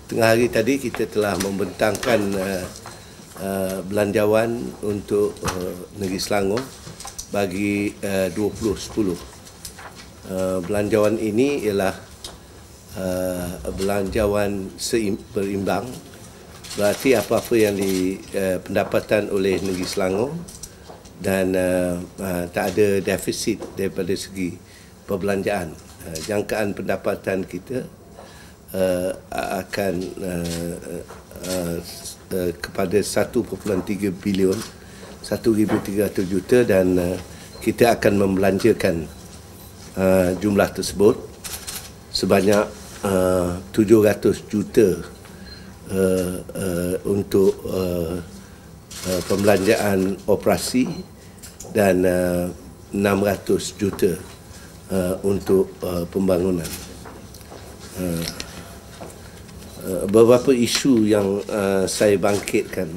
Tengah hari tadi kita telah membentangkan belanjawan untuk negeri Selangor bagi 2010. Belanjawan ini ialah belanjawan berimbang, berarti apa-apa yang pendapatan oleh negeri Selangor dan tak ada defisit daripada segi perbelanjaan. Jangkaan pendapatan kita akan kepada 1.3 bilion, 1,300 juta, dan kita akan membelanjakan jumlah tersebut sebanyak 700 juta untuk pembelanjaan operasi dan 600 juta untuk pembangunan. Beberapa isu yang saya bangkitkan,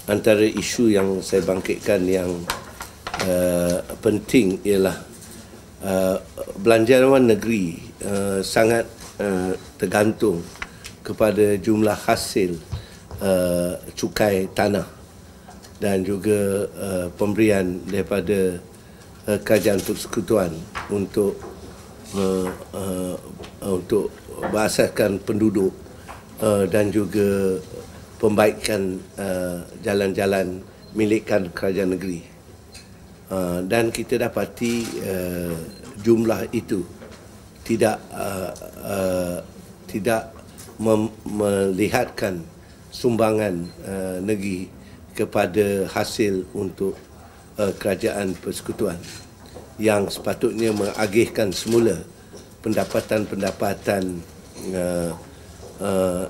antara isu yang saya bangkitkan yang penting ialah belanjawan negeri sangat tergantung kepada jumlah hasil cukai tanah dan juga pemberian daripada kerajaan persekutuan untuk berasaskan penduduk dan juga pembaikan jalan-jalan milikan kerajaan negeri. Dan kita dapati jumlah itu tidak melihatkan sumbangan negeri kepada hasil untuk kerajaan persekutuan yang sepatutnya mengagihkan semula pendapatan-pendapatan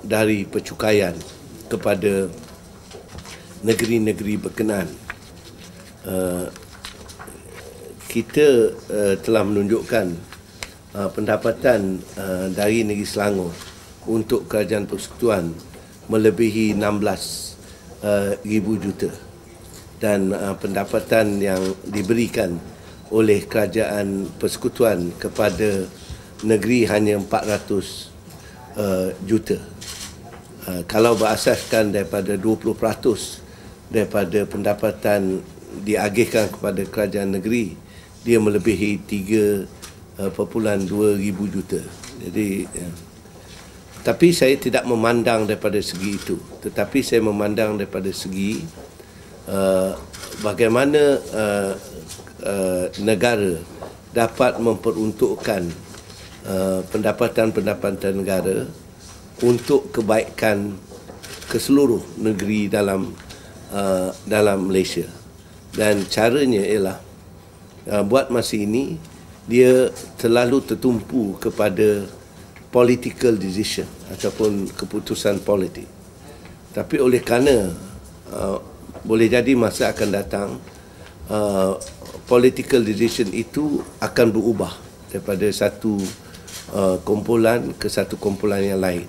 dari percukaian kepada negeri-negeri berkenaan. Kita telah menunjukkan pendapatan dari negeri Selangor untuk kerajaan persekutuan melebihi 16,000 juta, dan pendapatan yang diberikan oleh kerajaan persekutuan kepada negeri hanya 400 juta. Kalau berasaskan daripada 20% daripada pendapatan diagihkan kepada kerajaan negeri, dia melebihi 3,2 juta. Jadi tapi saya tidak memandang daripada segi itu, tetapi saya memandang daripada segi bagaimana negara dapat memperuntukkan pendapatan-pendapatan negara untuk kebaikan keseluruh negeri dalam Malaysia. Dan caranya ialah buat masa ini dia terlalu tertumpu kepada political decision ataupun keputusan politik. Tapi oleh kerana boleh jadi masa akan datang political decision itu akan berubah daripada satu kumpulan ke satu kumpulan yang lain,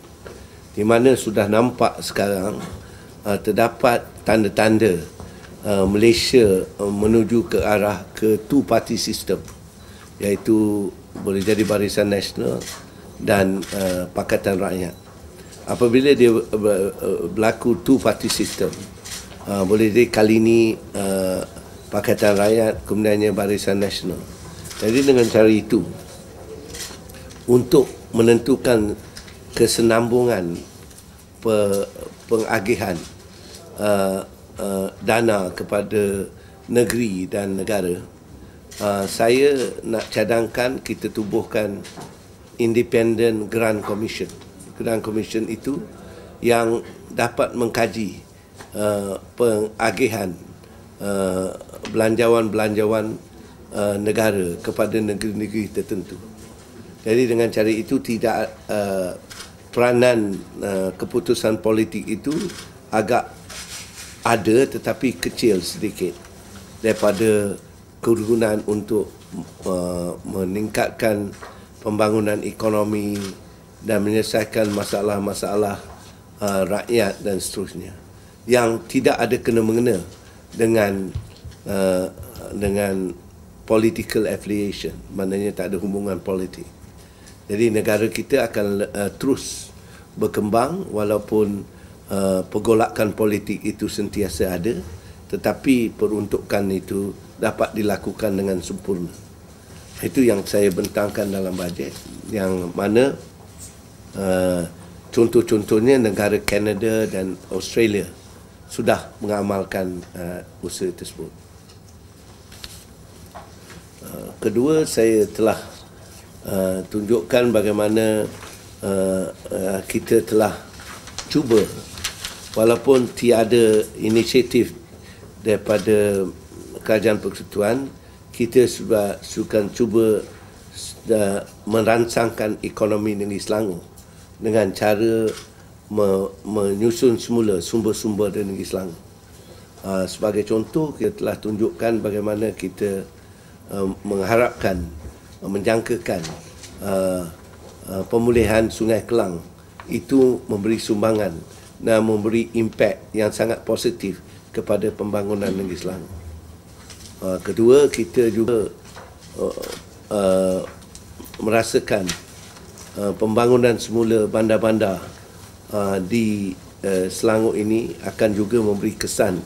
di mana sudah nampak sekarang terdapat tanda-tanda Malaysia menuju ke arah ke two-party system, iaitu boleh jadi Barisan Nasional dan Pakatan Rakyat. Apabila dia berlaku two-party system, boleh jadi kali ini Pakatan Rakyat, kemudiannya Barisan Nasional. Jadi dengan cara itu, untuk menentukan kesenambungan pengagihan dana kepada negeri dan negara, saya nak cadangkan kita tubuhkan Independent Grant Commission. Grant Commission itu yang dapat mengkaji pengagihan belanjawan-belanjawan negara kepada negeri-negeri tertentu. Jadi dengan cara itu tidak peranan keputusan politik itu agak ada tetapi kecil sedikit daripada kegunaan untuk meningkatkan pembangunan ekonomi dan menyelesaikan masalah-masalah rakyat dan seterusnya, yang tidak ada kena-mengena dengan political affiliation, maknanya tak ada hubungan politik. Jadi negara kita akan terus berkembang walaupun pergolakan politik itu sentiasa ada, tetapi peruntukan itu dapat dilakukan dengan sempurna. Itu yang saya bentangkan dalam bajet, yang mana contoh-contohnya negara Kanada dan Australia sudah mengamalkan usaha tersebut. Kedua, saya telah tunjukkan bagaimana kita telah cuba, walaupun tiada inisiatif daripada Kerajaan Persekutuan, kita sudah cuba merangsangkan ekonomi negeri Selangor dengan cara menyusun semula sumber-sumber di negeri Selangor. Sebagai contoh, kita telah tunjukkan bagaimana kita mengharapkan, menjangkakan pemulihan Sungai Kelang itu memberi sumbangan dan memberi impak yang sangat positif kepada pembangunan negeri Selangor. Kedua, kita juga merasakan pembangunan semula bandar-bandar di Selangor ini akan juga memberi kesan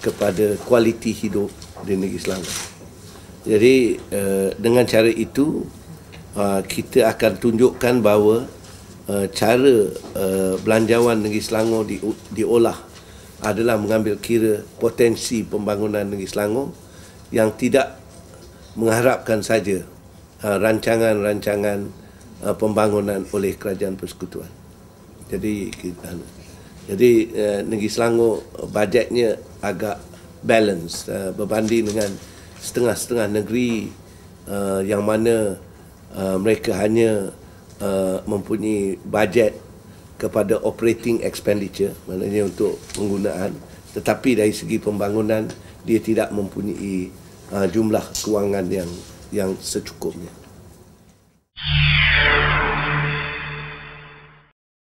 kepada kualiti hidup di negeri Selangor. Jadi dengan cara itu kita akan tunjukkan bahawa cara belanjawan negeri Selangor diolah adalah mengambil kira potensi pembangunan negeri Selangor yang tidak mengharapkan saja rancangan-rancangan pembangunan oleh Kerajaan Persekutuan. Jadi negeri Selangor bajetnya agak balance berbanding dengan setengah-setengah negeri yang mana mereka hanya mempunyai bajet kepada operating expenditure, maknanya untuk penggunaan, tetapi dari segi pembangunan dia tidak mempunyai jumlah kewangan yang secukupnya.